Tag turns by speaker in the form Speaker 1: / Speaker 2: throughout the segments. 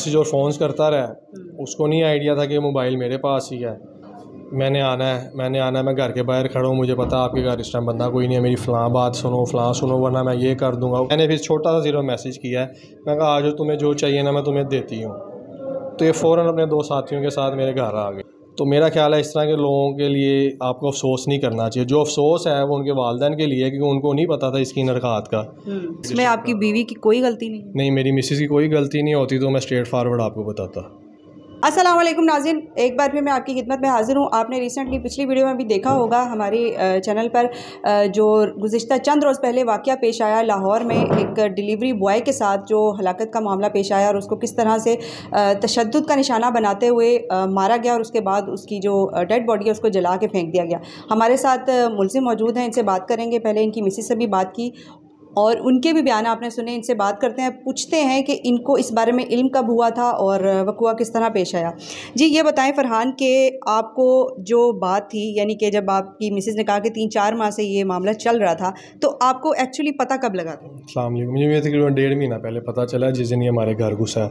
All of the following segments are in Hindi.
Speaker 1: मैसेज और फ़ोन्स करता रहा। उसको नहीं आइडिया था कि मोबाइल मेरे पास ही है। मैंने आना है, मैं घर के बाहर खड़ा हूँ, मुझे पता आपके घर इस टाइम बंदा कोई नहीं है, मेरी फ़लाँ बात सुनो, फ़लाँ सुनो, वरना मैं ये कर दूँगा। मैंने फिर छोटा सा ज़ीरो मैसेज किया है, मैं कहा आज तुम्हें जो चाहिए ना मैं तुम्हें देती हूँ। तो ये फ़ौरन अपने 2 साथियों के साथ मेरे घर आ गए। तो मेरा ख्याल है इस तरह के लोगों के लिए आपको अफसोस नहीं करना चाहिए। जो अफसोस है वो उनके वालिदैन के लिए, क्योंकि उनको नहीं पता था इसकी नरकात का।
Speaker 2: इसमें आपकी बीवी की कोई गलती नहीं?
Speaker 1: नहीं, मेरी मिसेज़ की कोई गलती नहीं होती तो मैं स्ट्रेट फारवर्ड आपको बताता।
Speaker 2: अस्सलाम वालेकुम नाज़रीन, एक बार फिर मैं आपकी खिदमत में हाज़िर हूँ। आपने रिसेंटली पिछली वीडियो में भी देखा होगा हमारे चैनल पर जो गुज़िश्ता चंद रोज़ पहले वाक़या पेश आया लाहौर में, एक डिलीवरी बॉय के साथ जो हलाकत का मामला पेश आया और उसको किस तरह से तशद्दुद का निशाना बनाते हुए मारा गया और उसके बाद उसकी जो डेड बॉडी है उसको जला के फेंक दिया गया। हमारे साथ मुलज़िम मौजूद हैं, इनसे बात करेंगे। पहले इनकी मिसेस से भी बात की और उनके भी बयान आपने सुने। इनसे बात करते हैं, पूछते हैं कि इनको इस बारे में इल्म कब हुआ था और वक़ुआ किस तरह पेश आया। जी ये बताएं फरहान कि आपको जो बात थी, यानी कि जब आपकी मिसेज़ ने कहा कि 3-4 माह से ये मामला चल रहा था, तो आपको एक्चुअली पता कब लगा था?
Speaker 1: अस्सलाम वालेकुम। मुझे तकरीबन 1.5 महीना पहले पता चला, जिस दिन ये हमारे घर घुसा।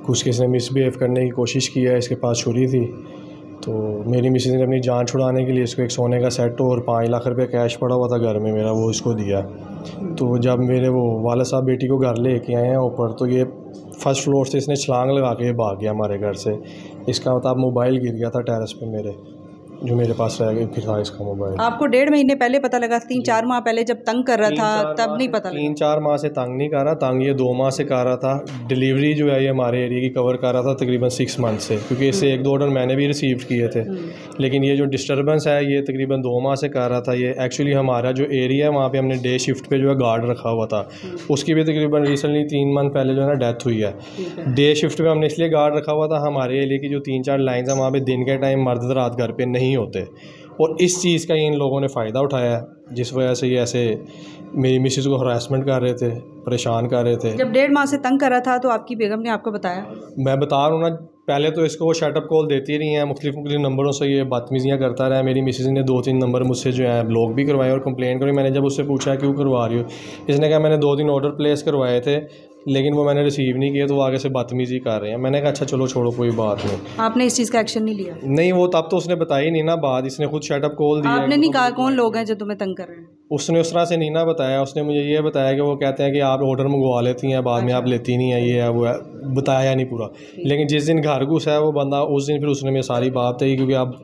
Speaker 1: कुछ किसी ने मिसबिहेव करने की कोशिश की है, इसके पास छुरी थी। तो मेरी मिसेज़ ने अपनी जान छुड़ाने के लिए इसको एक सोने का सेट और 5 लाख रुपए कैश पड़ा हुआ था घर में मेरा, वो इसको दिया। तो जब मेरे वो वाले साहब बेटी को घर लेके आए हैं ऊपर, तो ये फर्स्ट फ्लोर से इसने छलांग लगा के भाग गया हमारे घर से। इसका मतलब मोबाइल गिर गया था टेरेस पे मेरे, जो मेरे पास रह गया फिर था इसका मोबाइल।
Speaker 2: आपको 1.5 महीने पहले पता लगा? 3-4 माह पहले जब तंग कर रहा था तब नहीं पता लगा?
Speaker 1: 3-4 माह से तंग नहीं कर रहा, तंग ये 2 माह से कर रहा था। डिलीवरी जो है ये हमारे एरिया की कवर कर रहा था तकरीबन 6 मंथ से, क्योंकि इससे 1-2 ऑर्डर मैंने भी रिसीव किए थे। लेकिन ये जो डिस्टर्बेंस है ये तकरीबन 2 माह से कर रहा था। ये एक्चुअली हमारा जो एरिया है वहाँ पे हमने डे शिफ्ट पे जो है गार्ड रखा हुआ था, उसकी भी तकरीबन रिसेंटली 3 मंथ पहले जो है ना डेथ हुई है। डे शिफ्ट पे हमने इसलिए गार्ड रखा हुआ था, हमारे एरिया की जो 3-4 लाइन्स हैं वहाँ पे दिन के टाइम मर्द रात घर पे नहीं होते, और इस चीज़ का इन लोगों ने फ़ायदा उठाया है, जिस वजह से ये ऐसे मेरी मिसेज़ को हरासमेंट कर रहे थे, परेशान कर रहे थे।
Speaker 2: जब 1.5 माह से तंग कर रहा था तो आपकी बेगम ने आपको बताया?
Speaker 1: मैं बता रहा हूँ ना, पहले तो इसको वो शटअप कॉल देती रही हैं, मुख्तलिफ नंबरों से ये बदतमीज़ियाँ करता रहा है। मेरी मिसेज़ ने 2-3 नंबर मुझसे जो है ब्लॉक भी करवाए और कंप्लेंट करी। मैंने जब उससे पूछा क्यों करवा रही हो, इसने कहा मैंने 2 दिन ऑर्डर प्लेस करवाए थे लेकिन वो मैंने रिसीव नहीं किए, तो वो आगे से बदतमीज़ी कर रहे हैं। मैंने कहा अच्छा चलो छोड़ो कोई बात नहीं।
Speaker 2: आपने इस चीज़ का एक्शन नहीं लिया?
Speaker 1: नहीं, वो तब तो उसने बताई नहीं ना बात, इसने खुद शटअप कॉल दिया।
Speaker 2: आपने नहीं कहा कौन लोग हैं जो तुम्हें तंग कर रहे हैं?
Speaker 1: उसने उस तरह से नहीं ना बताया, उसने मुझे ये बताया कि वो कहते हैं कि आप ऑर्डर मंगवा लेती हैं, बाद में आप लेती नहीं है, ये है वो है, बताया नहीं पूरा। लेकिन जिस दिन घर घुसा है वो बंदा, उस दिन फिर उसने मेरी सारी बात बताई, क्योंकि अब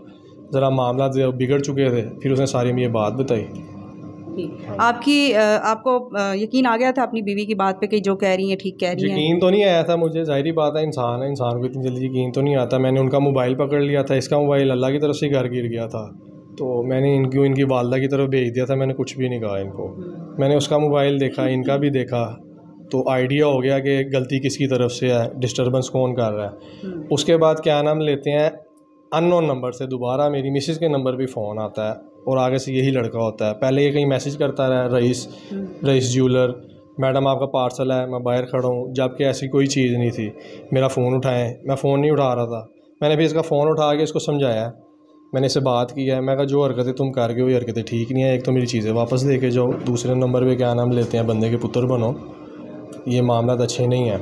Speaker 1: ज़रा मामला बिगड़ चुके थे, फिर उसने सारी मुझे बात बताई।
Speaker 2: आपको यकीन आ गया था अपनी बीवी की बात पे कि जो कह रही है ठीक कह रही है?
Speaker 1: यकीन तो नहीं आया था मुझे, जाहिर बात है, इंसान को इतनी जल्दी यकीन तो नहीं आता। मैंने उनका मोबाइल पकड़ लिया था, इसका मोबाइल अल्लाह की तरफ से घर गिर गया था, तो मैंने इनकी वालदा की तरफ भेज दिया था। मैंने कुछ भी नहीं कहा इनको। मैंने उसका मोबाइल देखा, इनका भी देखा, तो आइडिया हो गया कि गलती किसकी तरफ से है, डिस्टर्बेंस कौन कर रहा है। उसके बाद क्या नाम लेते हैं, अननोन नंबर से दोबारा मेरी मिसेज़ के नंबर पे फ़ोन आता है और आगे से यही लड़का होता है। पहले ये कहीं मैसेज करता रहा, रईस ज्वेलर, मैडम आपका पार्सल है, मैं बाहर खड़ा हूँ, जबकि ऐसी कोई चीज़ नहीं थी। मेरा फ़ोन उठाएं, मैं फ़ोन नहीं उठा रहा था। मैंने भी इसका फ़ोन उठा के इसको समझाया, मैंने इससे बात की है, मैं कहा जो हरकतें तुम कर गए हो ये हरकतें ठीक नहीं है, एक तो मेरी चीज़ें वापस दे के जाओ, दूसरे नंबर पे क्या नाम लेते हैं बंदे के पुत्र बनो, ये मामला अच्छे नहीं है।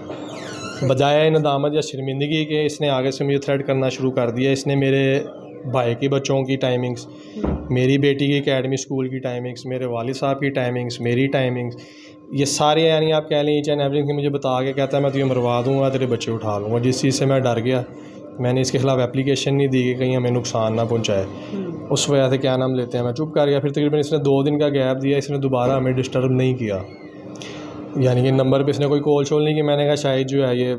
Speaker 1: बजाय नदामत या शर्मिंदगी के इसने आगे से मुझे थ्रेट करना शुरू कर दिया। इसने मेरे भाई के बच्चों की टाइमिंग्स, मेरी बेटी की एकेडमी स्कूल की टाइमिंग्स, मेरे वालिद साहब की टाइमिंग्स, मेरी टाइमिंग्स, ये सारे यानी आप कह लें ईच एंड एवरीथिंग मुझे बता के कहता है मैं तुझे मरवा दूँगा, तेरे बच्चे उठा लूँगा। जिस चीज़ से मैं डर गया, मैंने इसके ख़िलाफ़ एप्लीकेशन नहीं दी कि कहीं हमें नुकसान ना पहुँचाए। उस वजह से क्या नाम लेते हैं मैं चुप कर गया। फिर तकरीबन इसने 2 दिन का गैप दिया, इसने दोबारा हमें डिस्टर्ब नहीं किया, यानी कि नंबर पे इसने कोई कॉल शोल नहीं की। मैंने कहा शायद जो है ये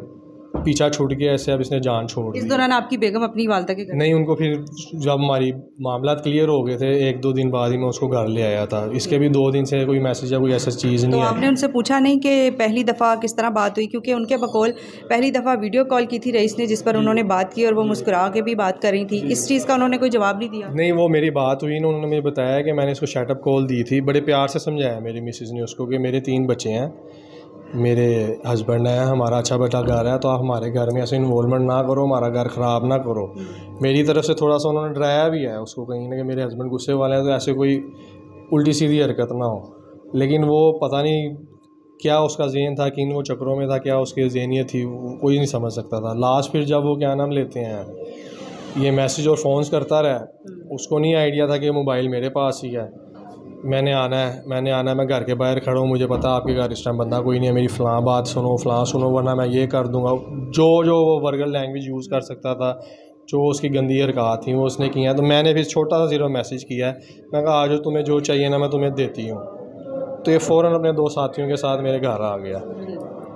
Speaker 1: पीछा छूट गया ऐसे, अब इसने जान छोड़ दी।
Speaker 2: इस दौरान आपकी बेगम अपनी वालदा के घर?
Speaker 1: नहीं, उनको फिर जब हमारी मामला क्लियर हो गए थे 1-2 दिन बाद ही मैं उसको घर ले आया था। इसके भी 2 दिन से कोई मैसेज या कोई ऐसा चीज़ नहीं
Speaker 2: तो
Speaker 1: है।
Speaker 2: आपने उनसे पूछा नहीं कि पहली दफ़ा किस तरह बात हुई? क्योंकि उनके बकौल पहली दफ़ा वीडियो कॉल की थी रईस ने, जिस पर उन्होंने बात की और वो मुस्कुरा के भी बात कर रही थी। इस चीज़ का उन्होंने कोई जवाब नहीं दिया?
Speaker 1: नहीं, वो मेरी बात हुई ना, उन्होंने मुझे बताया कि मैंने इसको शटअप कॉल दी थी, बड़े प्यार से समझाया मेरी मिसेज़ ने उसको कि मेरे 3 बच्चे हैं, मेरे हस्बैंड है, हमारा अच्छा बेटा घर है, तो आप हमारे घर में ऐसे इन्वॉल्वमेंट ना करो, हमारा घर ख़राब ना करो। मेरी तरफ से थोड़ा सा उन्होंने डराया भी है उसको कहीं ना कि मेरे हस्बैंड गुस्से वाले हैं, तो ऐसे कोई उल्टी सीधी हरकत ना हो। लेकिन वो पता नहीं क्या उसका ज़हन था, किन वो चक्रों में था, क्या उसकी ज़हनियत थी, कोई नहीं समझ सकता था। लास्ट फिर जब वो क्या नाम लेते हैं ये मैसेज और फ़ोन्स करता रहा, उसको नहीं आइडिया था कि मोबाइल मेरे पास ही है। मैंने आना है, मैं घर के बाहर खड़ा हूँ, मुझे पता आपके घर इस टाइम बंदा कोई नहीं है, मेरी फ़लाँ बात सुनो, फ़लाँ सुनो, वरना मैं ये कर दूँगा। जो वो वर्गल लैंग्वेज यूज़ कर सकता था, जो उसकी गंदी हरकत थी वो उसने किया। तो मैंने फिर छोटा सा सिर्फ मैसेज किया है, मैं कहा आ जाओ, तुम्हें जो चाहिए ना मैं तुम्हें देती हूँ। तो ये फ़ौरन अपने 2 साथियों के साथ मेरे घर आ गया।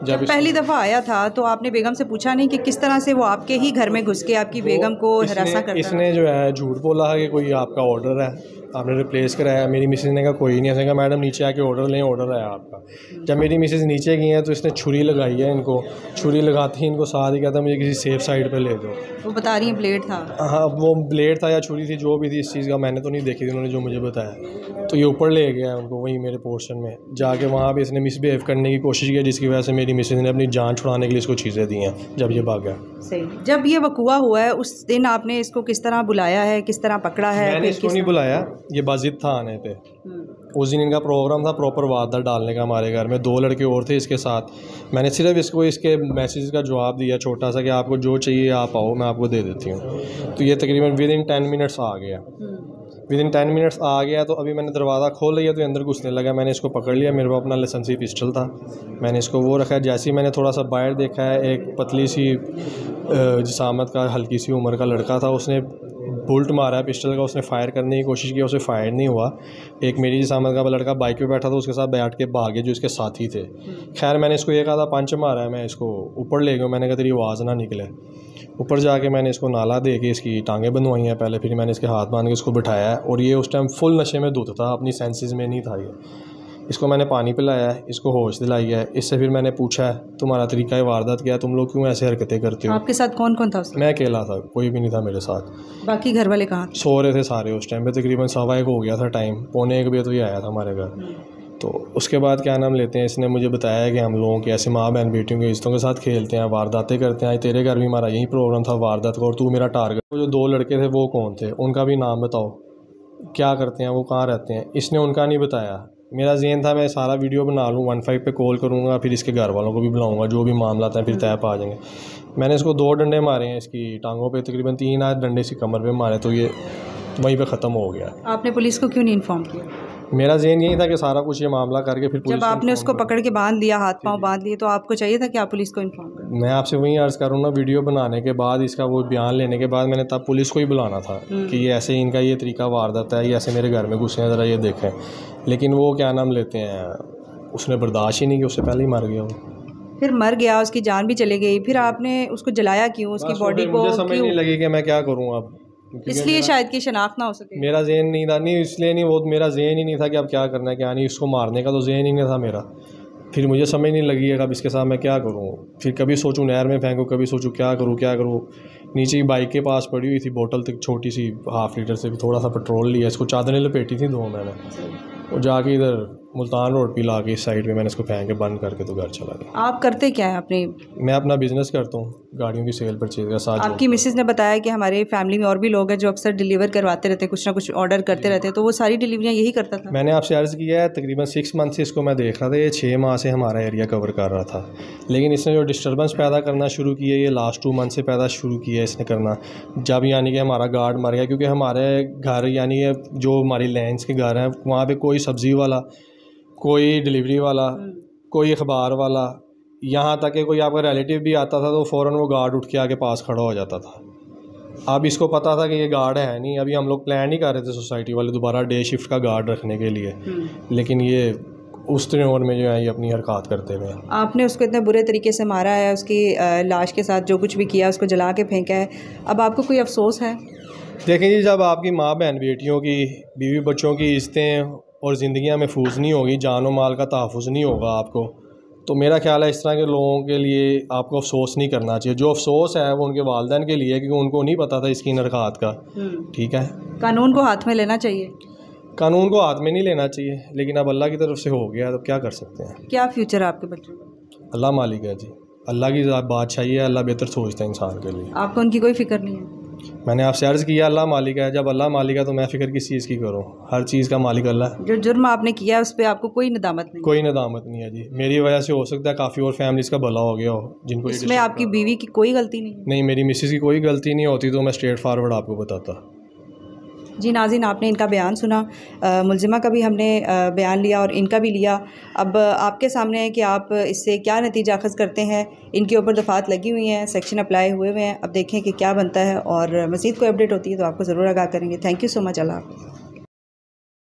Speaker 2: जब पहली दफ़ा आया था तो आपने बेगम से पूछा नहीं कि किस तरह से वो आपके ही घर में घुस के आपकी बेगम को हरासा करता?
Speaker 1: इसने जो है झूठ बोला है कि कोई आपका ऑर्डर है, आपने रिप्लेस कराया। मेरी मिसेज़ ने कहा कोई नहीं, ऐसे कहा मैडम नीचे आके ऑर्डर लें, ऑर्डर है आपका। जब मेरी मिसेज़ नीचे गई हैं तो इसने छुरी लगाई है इनको, छुरी लगाते ही इनको साथ ही कहता मुझे किसी सेफ साइड पे ले दो।
Speaker 2: वो बता रही है ब्लेड था?
Speaker 1: हाँ, वो ब्लेड था या छुरी थी, जो भी थी, इस चीज़ का मैंने तो नहीं देखी थी, उन्होंने जो मुझे बताया। तो ये ऊपर ले गया उनको वहीं मेरे पोर्शन में जाके, वहाँ पे इसने मिसबिहेव करने की कोशिश की, जिसकी वजह से मेरी मिसेज़ ने अपनी जान छुड़ाने के लिए इसको चीज़ें दी हैं जब ये भागा।
Speaker 2: सही। जब ये वक़ूआ हुआ है उस दिन आपने इसको किस तरह बुलाया है, किस तरह पकड़ा है?
Speaker 1: मैंने इसको नहीं बुलाया, ये बाजिद था आने पे। उस दिन इनका प्रोग्राम था प्रॉपर वादा डालने का हमारे घर में, 2 लड़के और थे इसके साथ। मैंने सिर्फ इसको इसके मैसेज का जवाब दिया छोटा सा कि आपको जो चाहिए आप आओ, मैं आपको दे देती हूँ। तो ये तकरीबन विदिन 10 मिनट्स आ गया। विदिन 10 मिनट्स आ गया तो अभी मैंने दरवाज़ा खोल लिया तो अंदर घुसने लगा। मैंने इसको पकड़ लिया, मेरे पास अपना लाइसेंसी पिस्टल था, मैंने इसको वो रखा है। जैसे ही मैंने थोड़ा सा बाहर देखा है, एक पतली सी जिसामत का हल्की सी उम्र का लड़का था, उसने बुल्ट मारा है पिस्टल का, उसने फ़ायर करने की कोशिश की, उसे फायर नहीं हुआ। एक मेरी जिसामत का लड़का बाइक पे बैठा था, उसके साथ बैठ के भागे जो इसके साथी थे। खैर मैंने इसको ये कहा था पंच मारा है, मैं इसको ऊपर ले गया, मैंने कहा तेरी आवाज़ ना निकले। ऊपर जाके मैंने इसको नाला दे के इसकी टांगें बंधवाई हैं पहले, फिर मैंने इसके हाथ बांध के इसको बिठाया है। और ये उस टाइम फुल नशे में धुत था, अपनी सेंसेस में नहीं था ये। इसको मैंने पानी पिलाया है, इसको होश दिलाई है। इससे फिर मैंने पूछा है तुम्हारा तरीका वारदात क्या है, तुम लोग क्यों ऐसे हरकतें करते हो?
Speaker 2: आपके साथ कौन कौन था उसमें?
Speaker 1: मैं अकेला था, कोई भी नहीं था मेरे साथ।
Speaker 2: बाकी घर वाले कहाँ थे?
Speaker 1: सो रहे थे सारे उस टाइम पे, तकरीबन 1:15 हो गया था टाइम, 1:45 बजे तो ये आया था हमारे घर। तो उसके बाद क्या नाम लेते हैं, इसने मुझे बताया कि हम लोगों के ऐसे माँ बहन बेटियों के रिश्तों के साथ खेलते हैं, वारदातें करते हैं। तेरे घर भी हमारा यही प्रोग्राम था वारदात का और तू मेरा टारगेट। वो जो 2 लड़के थे वो कौन थे, उनका भी नाम बताओ, क्या करते हैं, वो कहाँ रहते हैं? इसने उनका नहीं बताया। मेरा ज़हन था मैं सारा वीडियो बना लूँ, 15 पे कॉल करूँगा, फिर इसके घर वालों को भी बुलाऊँगा, जो भी मामला था फिर तय पा जाएंगे। मैंने इसको 2 डंडे मारे हैं इसकी टांगों पे, तकरीबन 3 डंडे इसकी कमर पे मारे, तो ये वहीं पे ख़त्म हो गया।
Speaker 2: आपने पुलिस को क्यों नहीं इन्फॉर्म किया?
Speaker 1: मेरा ज़हन यही था कि सारा कुछ ये मामला करके फिर
Speaker 2: जब आपने उसको पकड़ के बांध दिया, हाथ पांव बांध लिए, तो आपको चाहिए था कि आप पुलिस को इन्फॉर्म करें?
Speaker 1: मैं आपसे वही अर्ज़ करूँ ना, वीडियो बनाने के बाद, इसका वो बयान लेने के बाद मैंने तब पुलिस को ही बुलाना था कि ये ऐसे इनका ये तरीका वारदात है, ये ऐसे मेरे घर में घुसे हैं, ज़रा ये देखें। लेकिन वो क्या नाम लेते हैं, उसने बर्दाश्त ही नहीं किया, उससे पहले ही मर गया वो।
Speaker 2: फिर मर गया, उसकी जान भी चली गई, फिर आपने उसको जलाया क्यों, उसकी बॉडी को?
Speaker 1: मुझे समझ नहीं लगी कि मैं क्या करूँ अब,
Speaker 2: इसलिए शायद कि शनाख्त ना हो सके।
Speaker 1: मेरा ज़हन नहीं था, नहीं इसलिए नहीं, वो मेरा ज़हन ही नहीं था कि अब क्या करना है क्या नहीं, इसको मारने का तो ज़हन ही नहीं था मेरा। फिर मुझे समझ नहीं लगी है अब इसके साथ मैं क्या करूँ। फिर कभी सोचूं नहर में फेंकूँ, कभी सोचूं क्या करूँ। नीचे ही बाइक के पास पड़ी हुई थी बोतल तक छोटी सी, 1/2 लीटर से भी थोड़ा सा पेट्रोल लिया, इसको चादरें लपेटी थी 2 मैंने, और जाके इधर मुल्तान रोड पे ला के इस साइड पे मैंने इसको फेंक के बंद करके तो घर चला गया।
Speaker 2: आप करते क्या है अपने?
Speaker 1: मैं अपना बिज़नेस करता हूँ, गाड़ियों की सेल परचेज का साथ।
Speaker 2: आपकी मिसेज़ ने बताया कि हमारे फैमिली में और भी लोग हैं जो अक्सर डिलीवर करवाते रहते हैं, कुछ ना कुछ ऑर्डर करते रहते हैं, तो वो सारी डिलीवरियाँ यही करता था?
Speaker 1: मैंने आपसे अर्ज़ किया है, तकरीबन 6 मंथ से इसको मैं देख रहा था, ये 6 माह से हमारा एरिया कवर कर रहा था। लेकिन इसने जो डिस्टर्बेंस पैदा करना शुरू किया, ये लास्ट 2 मंथ से पैदा शुरू किया इसने करना, जब यानी कि हमारा गार्ड मर गया। क्योंकि हमारे घर यानी जो हमारी लैंड्स के घर हैं, वहाँ पे कोई सब्ज़ी वाला, कोई डिलीवरी वाला, कोई अखबार वाला, यहाँ तक कि कोई आपका रिलेटिव भी आता था तो फ़ौरन वो गार्ड उठ के आके पास खड़ा हो जाता था। अब इसको पता था कि ये गार्ड है नहीं, अभी हम लोग प्लान नहीं कर रहे थे सोसाइटी वाले दोबारा डे शिफ्ट का गार्ड रखने के लिए, लेकिन ये उस टेन्योर में जो है ये अपनी हरकत करते हुए।
Speaker 2: आपने उसको इतने बुरे तरीके से मारा है, उसकी लाश के साथ जो कुछ भी किया, उसको जला के फेंका है, अब आपको कोई अफसोस है?
Speaker 1: देखें जी, जब आपकी माँ बहन बेटियों की, बीवी बच्चों की इज़्ज़तें और ज़िंदगियाँ महफूज नहीं होगी, जान और माल का तहफ़्फ़ुज़ नहीं होगा आपको, तो मेरा ख्याल है इस तरह के लोगों के लिए आपको अफसोस नहीं करना चाहिए। जो अफसोस है वो उनके वालिदैन के लिए, क्योंकि उनको नहीं पता था इसकी हरकत का। ठीक है,
Speaker 2: कानून को हाथ में लेना चाहिए।
Speaker 1: कानून को हाथ में नहीं लेना चाहिए, लेकिन अब अल्लाह की तरफ से हो गया तो क्या कर सकते हैं।
Speaker 2: क्या फ्यूचर है आपके बच्चों का?
Speaker 1: अल्लाह मालिक है जी, अल्लाह की बादशाही है, अल्लाह बेहतर सोचता है इंसान के लिए।
Speaker 2: आपको उनकी कोई फिक्र नहीं है?
Speaker 1: मैंने आपसे अर्ज़ किया अल्लाह मालिक है, जब अल्लाह मालिक है तो मैं फ़िक्र किस चीज़ की करूँ, हर चीज़ का मालिक अल्लाह है।
Speaker 2: जो जुर्म आपने किया उस पर आपको कोई नदामत नहीं?
Speaker 1: कोई नदामत नहीं है जी, मेरी वजह से हो सकता है काफ़ी और फैमिलीज़ का भला हो गया हो जिनको
Speaker 2: इसमें आपकी बीवी की कोई गलती नहीं?
Speaker 1: नहीं, मेरी मिसेज़ की कोई गलती नहीं होती तो मैं स्ट्रेट फारवर्ड आपको बताता।
Speaker 2: जी नाज़रीन, आपने इनका बयान सुना, मुल्ज़िमा का भी हमने बयान लिया और इनका भी लिया। अब आपके सामने है कि आप इससे क्या नतीजा अख़ज़ करते हैं। इनके ऊपर दफ़ात लगी हुई हैं, सेक्शन अप्लाई हुए हैं, अब देखें कि क्या बनता है और मज़ीद कोई अपडेट होती है तो आपको ज़रूर आगाह करेंगे। Thank you so much. अल्लाह हाफ़िज़।